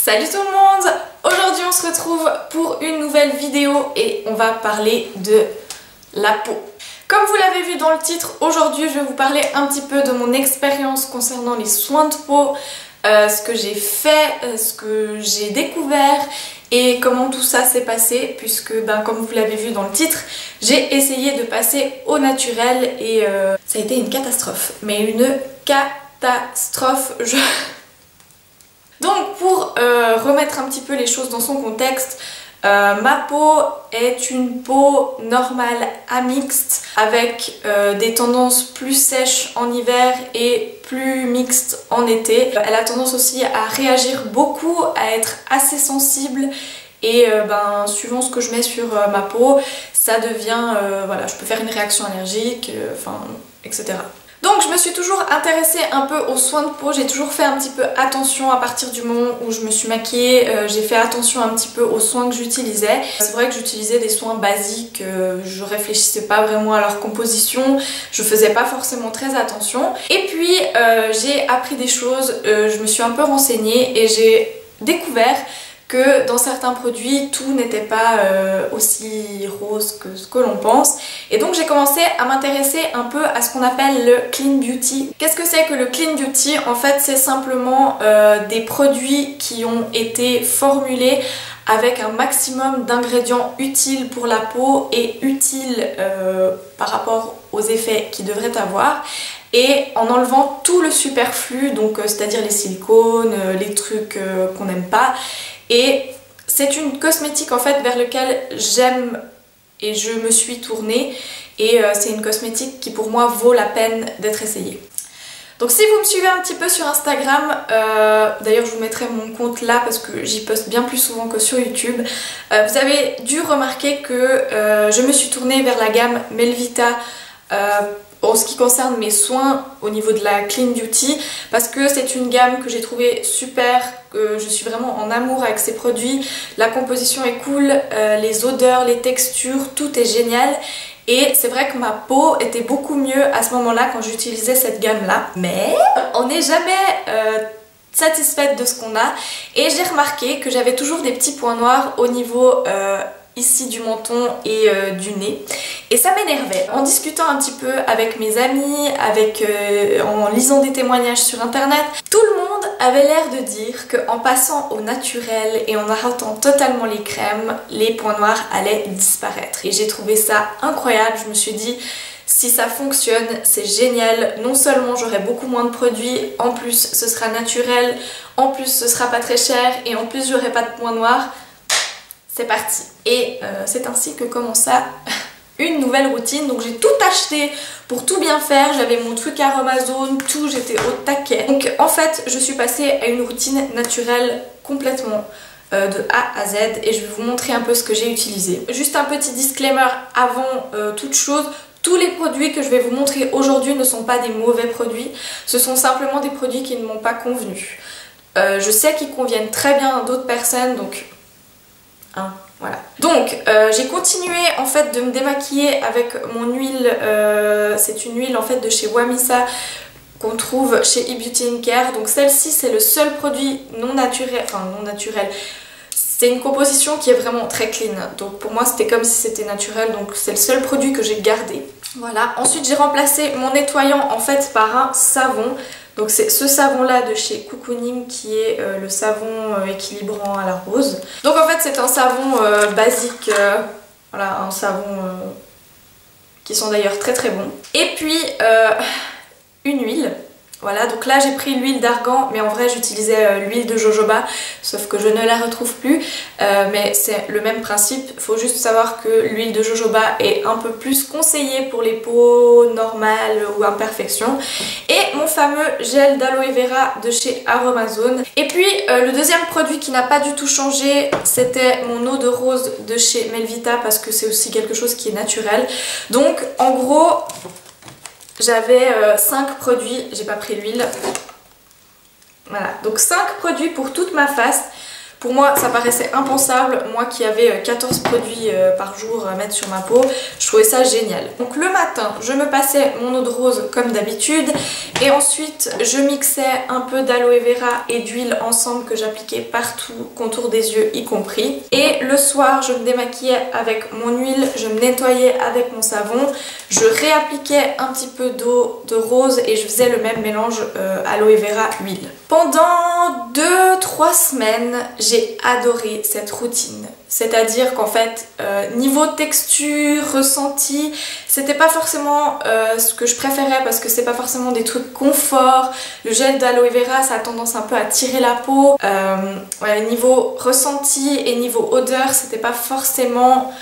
Salut tout le monde! Aujourd'hui on se retrouve pour une nouvelle vidéo et on va parler de la peau. Comme vous l'avez vu dans le titre, aujourd'hui je vais vous parler un petit peu de mon expérience concernant les soins de peau, ce que j'ai fait, ce que j'ai découvert et comment tout ça s'est passé puisque comme vous l'avez vu dans le titre, j'ai essayé de passer au naturel et ça a été une catastrophe. Mais une catastrophe, Donc pour remettre un petit peu les choses dans son contexte, ma peau est une peau normale à mixte avec des tendances plus sèches en hiver et plus mixtes en été. Elle a tendance aussi à réagir beaucoup, à être assez sensible et suivant ce que je mets sur ma peau, ça devient, voilà, je peux faire une réaction allergique, etc. Donc je me suis toujours intéressée un peu aux soins de peau, j'ai toujours fait un petit peu attention à partir du moment où je me suis maquillée, j'ai fait attention un petit peu aux soins que j'utilisais. C'est vrai que j'utilisais des soins basiques, je réfléchissais pas vraiment à leur composition, je faisais pas forcément très attention. Et puis j'ai appris des choses, je me suis un peu renseignée et j'ai découvert que dans certains produits, tout n'était pas aussi rose que ce que l'on pense. Et donc j'ai commencé à m'intéresser un peu à ce qu'on appelle le clean beauty. Qu'est-ce que c'est que le clean beauty? En fait, c'est simplement des produits qui ont été formulés avec un maximum d'ingrédients utiles pour la peau et utiles par rapport aux effets qu'ils devraient avoir, et en enlevant tout le superflu, donc c'est-à-dire les silicones, les trucs qu'on n'aime pas. Et c'est une cosmétique en fait vers laquelle j'aime et je me suis tournée, et c'est une cosmétique qui pour moi vaut la peine d'être essayée. Donc si vous me suivez un petit peu sur Instagram, d'ailleurs je vous mettrai mon compte là parce que j'y poste bien plus souvent que sur YouTube, vous avez dû remarquer que je me suis tournée vers la gamme Melvita en ce qui concerne mes soins au niveau de la clean beauty, parce que c'est une gamme que j'ai trouvée super, que je suis vraiment en amour avec ces produits. La composition est cool, les odeurs, les textures, tout est génial. Et c'est vrai que ma peau était beaucoup mieux à ce moment-là quand j'utilisais cette gamme-là. Mais on n'est jamais satisfaite de ce qu'on a. Et j'ai remarqué que j'avais toujours des petits points noirs au niveau ici du menton et du nez, et ça m'énervait. En discutant un petit peu avec mes amis, en lisant des témoignages sur internet, tout le monde avait l'air de dire qu'en passant au naturel et en arrêtant totalement les crèmes, les points noirs allaient disparaître. Et j'ai trouvé ça incroyable. Je me suis dit, si ça fonctionne, c'est génial. Non seulement j'aurai beaucoup moins de produits, en plus ce sera naturel, en plus ce sera pas très cher, et en plus j'aurai pas de points noirs. C'est parti. Et c'est ainsi que commença une nouvelle routine. Donc j'ai tout acheté pour tout bien faire. J'avais mon truc Aromazone, tout, j'étais au taquet. Donc en fait, je suis passée à une routine naturelle complètement de A à Z, et je vais vous montrer un peu ce que j'ai utilisé. Juste un petit disclaimer avant toute chose. Tous les produits que je vais vous montrer aujourd'hui ne sont pas des mauvais produits. Ce sont simplement des produits qui ne m'ont pas convenu. Je sais qu'ils conviennent très bien à d'autres personnes, donc voilà. Donc j'ai continué en fait de me démaquiller avec mon huile, c'est une huile en fait de chez Wamisa qu'on trouve chez eBeauty Care. Donc celle-ci c'est le seul produit non naturel, c'est une composition qui est vraiment très clean, donc pour moi c'était comme si c'était naturel, donc c'est le seul produit que j'ai gardé. Voilà. Ensuite j'ai remplacé mon nettoyant en fait par un savon. Donc c'est ce savon là de chez Cocooning qui est le savon équilibrant à la rose. Donc en fait c'est un savon basique, voilà, un savon qui sont d'ailleurs très très bons. Et puis une huile. Voilà, donc là j'ai pris l'huile d'argan, mais en vrai j'utilisais l'huile de jojoba, sauf que je ne la retrouve plus, mais c'est le même principe. Il faut juste savoir que l'huile de jojoba est un peu plus conseillée pour les peaux normales ou imperfections. Et mon fameux gel d'aloe vera de chez Aromazone. Et puis le deuxième produit qui n'a pas du tout changé, c'était mon eau de rose de chez Melvita, parce que c'est aussi quelque chose qui est naturel. Donc en gros, j'avais 5 produits, j'ai pas pris l'huile. Voilà, donc 5 produits pour toute ma face, Pour moi ça paraissait impensable, moi qui avais 14 produits par jour à mettre sur ma peau, je trouvais ça génial. Donc le matin je me passais mon eau de rose comme d'habitude et ensuite je mixais un peu d'aloe vera et d'huile ensemble que j'appliquais partout, contour des yeux y compris. Et le soir je me démaquillais avec mon huile, je me nettoyais avec mon savon, je réappliquais un petit peu d'eau de rose et je faisais le même mélange aloe vera huile. Pendant 2-3 semaines j'ai adoré cette routine, c'est-à-dire qu'en fait niveau texture, ressenti, c'était pas forcément ce que je préférais parce que c'est pas forcément des trucs confort. Le gel d'aloe vera ça a tendance un peu à tirer la peau, ouais, niveau ressenti et niveau odeur c'était pas forcément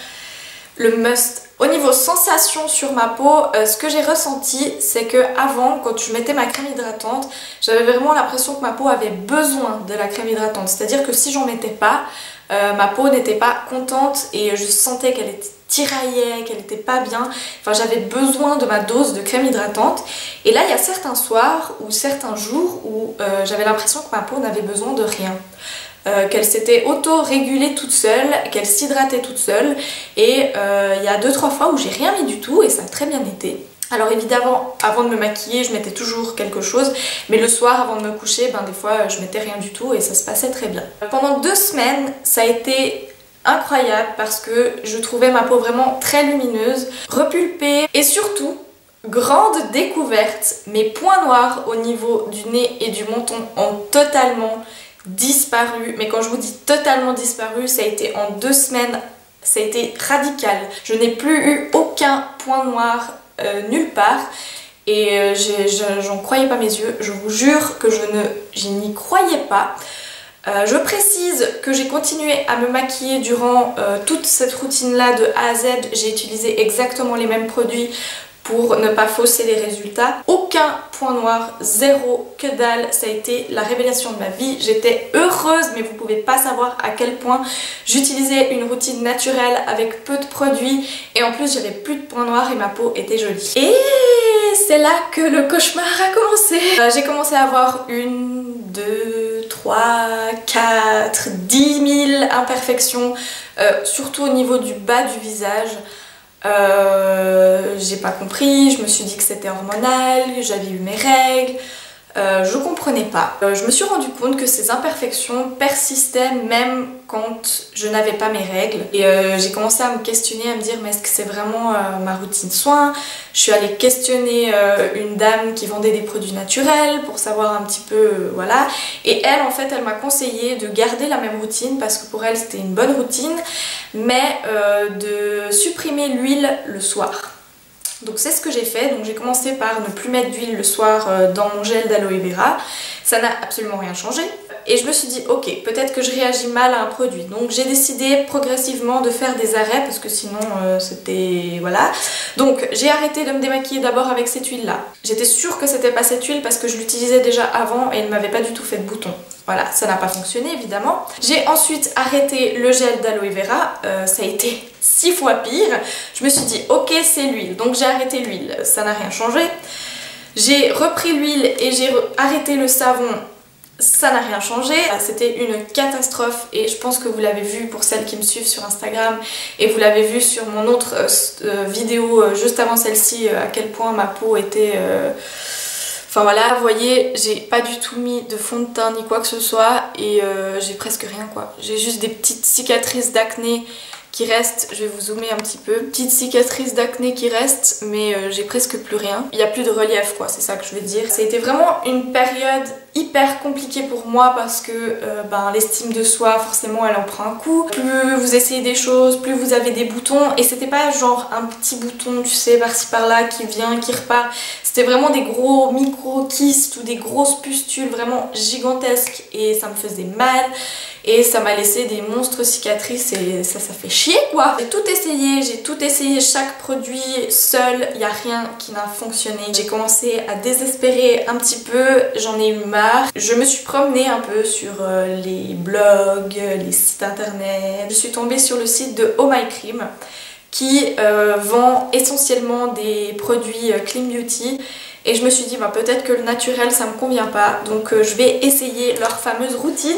le must. Au niveau sensation sur ma peau, ce que j'ai ressenti c'est que avant, quand je mettais ma crème hydratante, j'avais vraiment l'impression que ma peau avait besoin de la crème hydratante, c'est à dire que si j'en mettais pas, ma peau n'était pas contente et je sentais qu'elle était tiraillée, qu'elle était pas bien, enfin j'avais besoin de ma dose de crème hydratante. Et là il y a certains soirs ou certains jours où j'avais l'impression que ma peau n'avait besoin de rien. Qu'elle s'était auto-régulée toute seule, qu'elle s'hydratait toute seule et il y a 2-3 fois où j'ai rien mis du tout et ça a très bien été. Alors évidemment avant de me maquiller je mettais toujours quelque chose, mais le soir avant de me coucher ben des fois je mettais rien du tout et ça se passait très bien. Pendant 2 semaines ça a été incroyable parce que je trouvais ma peau vraiment très lumineuse, repulpée et surtout grande découverte, mes points noirs au niveau du nez et du menton ont totalement disparu. Mais quand je vous dis totalement disparu, ça a été en 2 semaines, ça a été radical. Je n'ai plus eu aucun point noir nulle part et j'en croyais pas mes yeux, je vous jure que je n'y croyais pas. Je précise que j'ai continué à me maquiller durant toute cette routine là de A à Z, j'ai utilisé exactement les mêmes produits pour ne pas fausser les résultats. Aucun point noir, zéro, que dalle, ça a été la révélation de ma vie. J'étais heureuse mais vous pouvez pas savoir à quel point j'utilisais une routine naturelle avec peu de produits et en plus j'avais plus de points noirs et ma peau était jolie. Et c'est là que le cauchemar a commencé. J'ai commencé à avoir 1, 2, 3, 4, 10 000 imperfections, surtout au niveau du bas du visage. J'ai pas compris, je me suis dit que c'était hormonal, j'avais eu mes règles, je comprenais pas. Je me suis rendu compte que ces imperfections persistaient même quand je n'avais pas mes règles et j'ai commencé à me questionner, à me dire mais est-ce que c'est vraiment ma routine soin? Je suis allée questionner une dame qui vendait des produits naturels pour savoir un petit peu, voilà, et elle en fait elle m'a conseillé de garder la même routine parce que pour elle c'était une bonne routine mais de supprimer l'huile le soir. Donc c'est ce que j'ai fait, donc j'ai commencé par ne plus mettre d'huile le soir dans mon gel d'aloe vera, ça n'a absolument rien changé. Et je me suis dit ok, peut-être que je réagis mal à un produit, donc j'ai décidé progressivement de faire des arrêts parce que sinon c'était... voilà. Donc j'ai arrêté de me démaquiller d'abord avec cette huile là. J'étais sûre que c'était pas cette huile parce que je l'utilisais déjà avant et elle ne m'avait pas du tout fait de boutons. Voilà, ça n'a pas fonctionné évidemment. J'ai ensuite arrêté le gel d'aloe vera, ça a été 6 fois pire. Je me suis dit ok c'est l'huile, donc j'ai arrêté l'huile, ça n'a rien changé. J'ai repris l'huile et j'ai arrêté le savon, ça n'a rien changé. C'était une catastrophe et je pense que vous l'avez vu pour celles qui me suivent sur Instagram et vous l'avez vu sur mon autre vidéo juste avant celle-ci à quel point ma peau était... Enfin voilà, vous voyez, j'ai pas du tout mis de fond de teint ni quoi que ce soit et j'ai presque rien quoi. J'ai juste des petites cicatrices d'acné qui restent, je vais vous zoomer un petit peu, petites cicatrices d'acné qui restent mais j'ai presque plus rien. Il n'y a plus de relief quoi, c'est ça que je veux dire. Ça a été vraiment une période hyper compliquée pour moi parce que l'estime de soi forcément elle en prend un coup. Plus vous essayez des choses, plus vous avez des boutons et c'était pas genre un petit bouton tu sais par-ci par-là qui vient, qui repart. C'était vraiment des gros micro-kystes ou des grosses pustules vraiment gigantesques et ça me faisait mal et ça m'a laissé des monstres cicatrices et ça fait chier quoi. J'ai tout essayé chaque produit seul, il n'y a rien qui n'a fonctionné. J'ai commencé à désespérer un petit peu, j'en ai eu marre. Je me suis promenée un peu sur les blogs, les sites internet. Je suis tombée sur le site de Oh My Cream qui vend essentiellement des produits clean beauty et je me suis dit peut-être que le naturel ça me convient pas donc je vais essayer leur fameuse routine.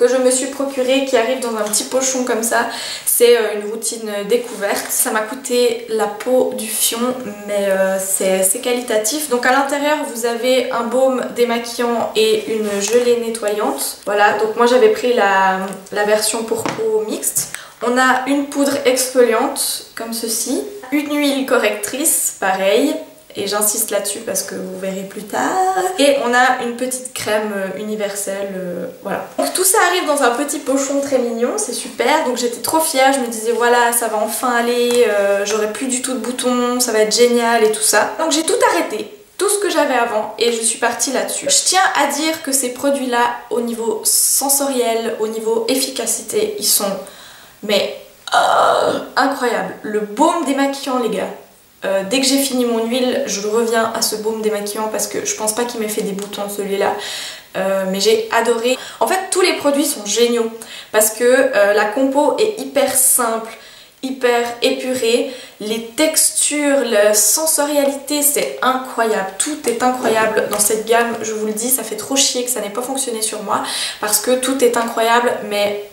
que je me suis procurée qui arrive dans un petit pochon comme ça. C'est une routine découverte. Ça m'a coûté la peau du fion, mais c'est qualitatif. Donc à l'intérieur vous avez un baume démaquillant et une gelée nettoyante. Voilà, donc moi j'avais pris la version pour peau mixte. On a une poudre exfoliante comme ceci, une huile correctrice, pareil. Et j'insiste là-dessus parce que vous verrez plus tard. Et on a une petite crème universelle, voilà. Donc tout ça arrive dans un petit pochon très mignon, c'est super. Donc j'étais trop fière, je me disais voilà, ça va enfin aller, j'aurai plus du tout de boutons, ça va être génial et tout ça. Donc j'ai tout arrêté, tout ce que j'avais avant, et je suis partie là-dessus. Je tiens à dire que ces produits-là, au niveau sensoriel, au niveau efficacité, ils sont mais incroyables. Le baume démaquillant les gars. Dès que j'ai fini mon huile, je reviens à ce baume démaquillant parce que je pense pas qu'il m'ait fait des boutons celui-là, mais j'ai adoré. En fait tous les produits sont géniaux parce que la compo est hyper simple, hyper épurée, les textures, la sensorialité c'est incroyable, tout est incroyable dans cette gamme, je vous le dis, ça fait trop chier que ça n'ait pas fonctionné sur moi parce que tout est incroyable, mais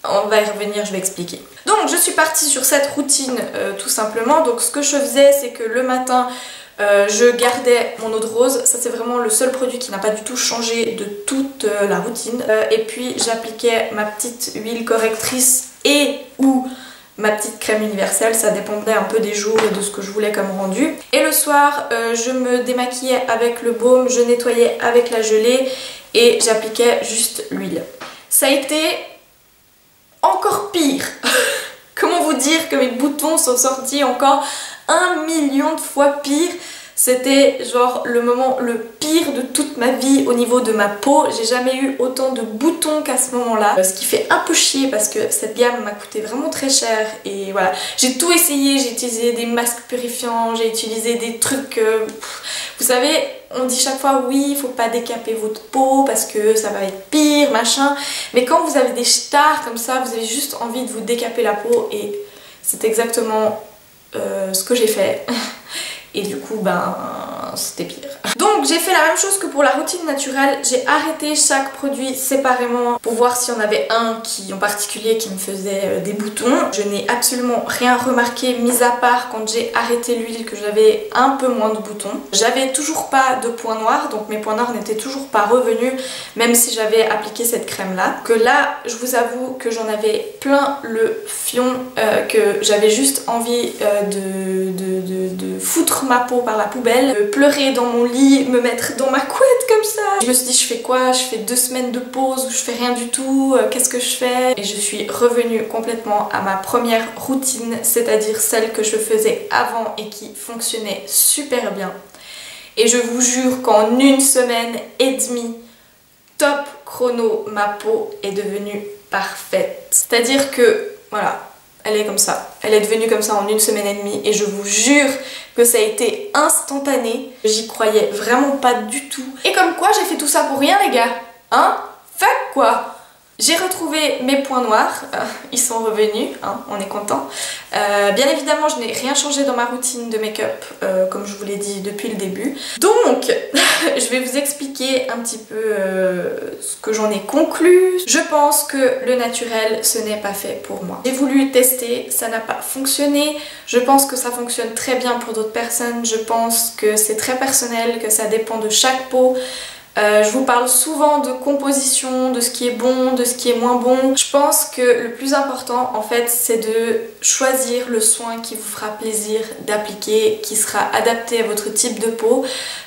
on va y revenir, je vais expliquer. Donc je suis partie sur cette routine tout simplement. Donc ce que je faisais, c'est que le matin je gardais mon eau de rose. Ça c'est vraiment le seul produit qui n'a pas du tout changé de toute la routine. Et puis j'appliquais ma petite huile correctrice et ou ma petite crème universelle. Ça dépendait un peu des jours et de ce que je voulais comme rendu. Et le soir je me démaquillais avec le baume, je nettoyais avec la gelée et j'appliquais juste l'huile. Ça a été encore pire. Comment vous dire que mes boutons sont sortis encore 1 million de fois pire. C'était genre le moment le pire de toute ma vie au niveau de ma peau. J'ai jamais eu autant de boutons qu'à ce moment-là. Ce qui fait un peu chier parce que cette gamme m'a coûté vraiment très cher. Et voilà, j'ai tout essayé. J'ai utilisé des masques purifiants, j'ai utilisé des trucs... vous savez, on dit chaque fois oui, il faut pas décaper votre peau parce que ça va être pire, machin. Mais quand vous avez des stars comme ça, vous avez juste envie de vous décaper la peau. Et c'est exactement ce que j'ai fait. Et du coup, ben, c'était pire. Donc j'ai fait la même chose que pour la routine naturelle. J'ai arrêté chaque produit séparément pour voir s'il y en avait un qui en particulier qui me faisait des boutons. Je n'ai absolument rien remarqué, mis à part quand j'ai arrêté l'huile que j'avais un peu moins de boutons. J'avais toujours pas de points noirs, donc mes points noirs n'étaient toujours pas revenus, même si j'avais appliqué cette crème là. Que là, je vous avoue que j'en avais plein le fion, que j'avais juste envie de foutre ma peau par la poubelle, pleurer dans mon lit, me mettre dans ma couette comme ça. Je me suis dit je fais quoi? Je fais 2 semaines de pause où je fais rien du tout, qu'est-ce que je fais? Et je suis revenue complètement à ma première routine, c'est-à-dire celle que je faisais avant et qui fonctionnait super bien. Et je vous jure qu'en 1 semaine et demie, top chrono, ma peau est devenue parfaite. C'est-à-dire que, voilà, elle est comme ça. Elle est devenue comme ça en 1 semaine et demie et je vous jure que ça a été instantané. J'y croyais vraiment pas du tout. Et comme quoi j'ai fait tout ça pour rien les gars. Hein? Fuck quoi! J'ai retrouvé mes points noirs, ils sont revenus, hein, on est content. Bien évidemment, je n'ai rien changé dans ma routine de make-up, comme je vous l'ai dit depuis le début. Donc, je vais vous expliquer un petit peu ce que j'en ai conclu. Je pense que le naturel, ce n'est pas fait pour moi. J'ai voulu tester, ça n'a pas fonctionné. Je pense que ça fonctionne très bien pour d'autres personnes. Je pense que c'est très personnel, que ça dépend de chaque peau. Je vous parle souvent de composition, de ce qui est bon, de ce qui est moins bon. Je pense que le plus important en fait c'est de choisir le soin qui vous fera plaisir d'appliquer, qui sera adapté à votre type de peau.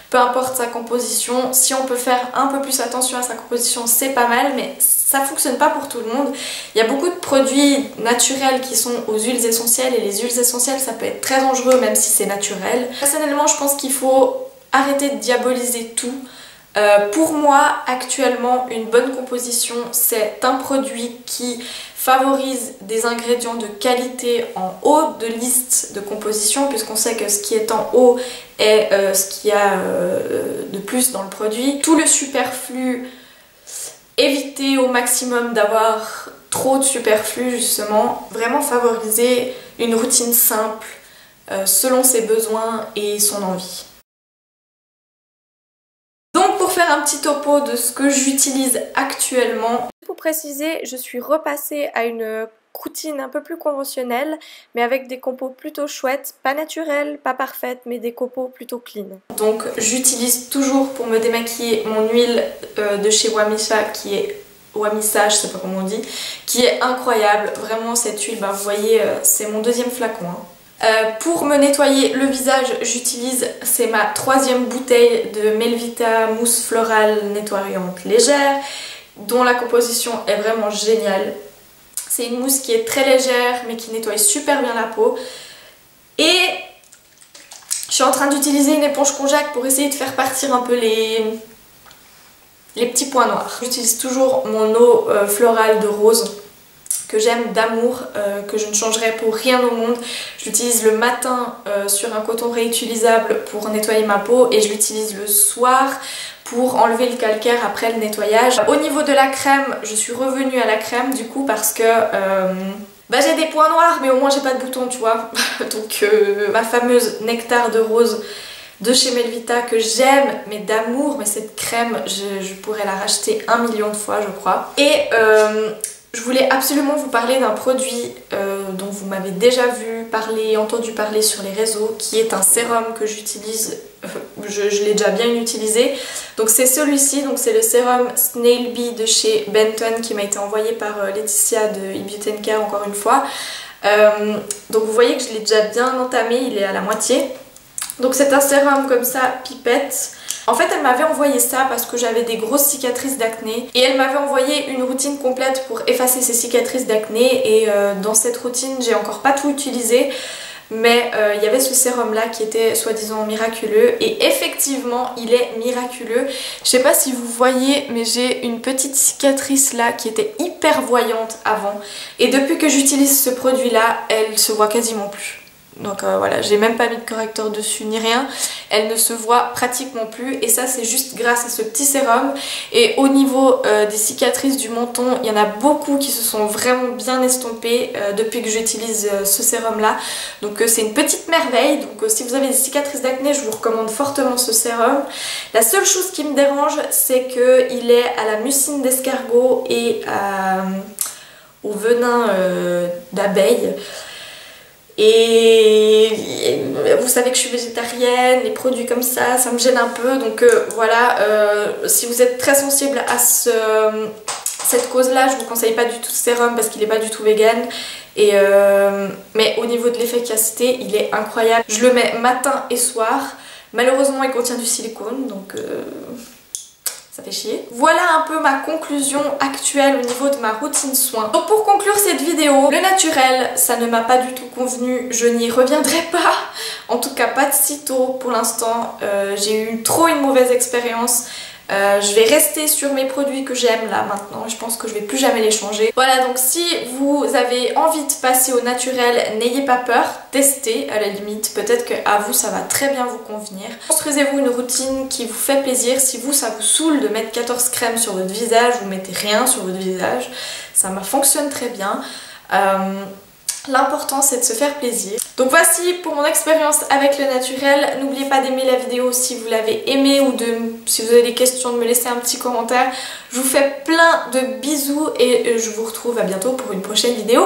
Peu importe sa composition, si on peut faire un peu plus attention à sa composition c'est pas mal, mais ça fonctionne pas pour tout le monde. Il y a beaucoup de produits naturels qui sont aux huiles essentielles et les huiles essentielles ça peut être très dangereux même si c'est naturel. Personnellement je pense qu'il faut arrêter de diaboliser tout. Pour moi, actuellement, une bonne composition, c'est un produit qui favorise des ingrédients de qualité en haut de liste de composition, puisqu'on sait que ce qui est en haut est ce qu'il y a de plus dans le produit. Tout le superflu, évitez au maximum d'avoir trop de superflu justement. Vraiment favoriser une routine simple selon ses besoins et son envie. Pour faire un petit topo de ce que j'utilise actuellement, pour préciser, je suis repassée à une routine un peu plus conventionnelle, mais avec des compos plutôt chouettes, pas naturelles, pas parfaites, mais des compos plutôt clean. Donc j'utilise toujours pour me démaquiller mon huile de chez Wamisa qui est Wamisa, je sais pas comment on dit, qui est incroyable. Vraiment cette huile, bah, vous voyez, c'est mon deuxième flacon. Hein. Pour me nettoyer le visage, j'utilise, c'est ma 3e bouteille de Melvita mousse florale nettoyante légère, dont la composition est vraiment géniale. C'est une mousse qui est très légère mais qui nettoie super bien la peau. Et je suis en train d'utiliser une éponge konjac pour essayer de faire partir un peu les petits points noirs. J'utilise toujours mon eau florale de rose que j'aime d'amour, que je ne changerai pour rien au monde. Je l'utilise le matin sur un coton réutilisable pour nettoyer ma peau et je l'utilise le soir pour enlever le calcaire après le nettoyage. Au niveau de la crème, je suis revenue à la crème du coup parce que bah, j'ai des points noirs mais au moins j'ai pas de boutons, tu vois. Donc ma fameuse nectar de rose de chez Melvita que j'aime mais d'amour, mais cette crème je pourrais la racheter 1 million de fois je crois. Et je voulais absolument vous parler d'un produit dont vous m'avez déjà entendu parler sur les réseaux, qui est un sérum que j'utilise, je l'ai déjà bien utilisé. Donc c'est celui-ci, donc c'est le sérum Snail Bee de chez Benton qui m'a été envoyé par Laetitia de eBeauty & Care encore une fois. Donc vous voyez que je l'ai déjà bien entamé, il est à la moitié. Donc c'est un sérum comme ça, pipette. En fait elle m'avait envoyé ça parce que j'avais des grosses cicatrices d'acné et elle m'avait envoyé une routine complète pour effacer ces cicatrices d'acné et dans cette routine j'ai encore pas tout utilisé, mais il y avait ce sérum là qui était soi-disant miraculeux et effectivement il est miraculeux. Je sais pas si vous voyez mais j'ai une petite cicatrice là qui était hyper voyante avant et depuis que j'utilise ce produit là elle se voit quasiment plus. Donc voilà, j'ai même pas mis de correcteur dessus ni rien, elle ne se voit pratiquement plus et ça c'est juste grâce à ce petit sérum. Et au niveau des cicatrices du menton, il y en a beaucoup qui se sont vraiment bien estompées depuis que j'utilise ce sérum là. Donc c'est une petite merveille, donc si vous avez des cicatrices d'acné, je vous recommande fortement ce sérum. La seule chose qui me dérange, c'est qu'il est à la mucine d'escargot et au venin d'abeille. Et vous savez que je suis végétarienne, les produits comme ça me gêne un peu. Donc voilà, si vous êtes très sensible à cette cause-là, je vous conseille pas du tout ce sérum parce qu'il est pas du tout vegan. Mais au niveau de l'efficacité, il est incroyable. Je le mets matin et soir. Malheureusement, il contient du silicone, donc ça fait chier. Voilà un peu ma conclusion actuelle au niveau de ma routine soins. Donc pour conclure cette vidéo, le naturel, ça ne m'a pas du tout convenu, je n'y reviendrai pas. En tout cas pas de sitôt pour l'instant, j'ai eu trop une mauvaise expérience. Je vais rester sur mes produits que j'aime là maintenant, je pense que je vais plus jamais les changer. Voilà, donc si vous avez envie de passer au naturel, n'ayez pas peur, testez à la limite, peut-être qu'à vous ça va très bien vous convenir. Construisez-vous une routine qui vous fait plaisir. Si vous ça vous saoule de mettre 14 crèmes sur votre visage, vous mettez rien sur votre visage, ça fonctionne très bien. L'important c'est de se faire plaisir. Donc voici pour mon expérience avec le naturel. N'oubliez pas d'aimer la vidéo si vous l'avez aimée ou si vous avez des questions de me laisser un petit commentaire. Je vous fais plein de bisous et je vous retrouve à bientôt pour une prochaine vidéo.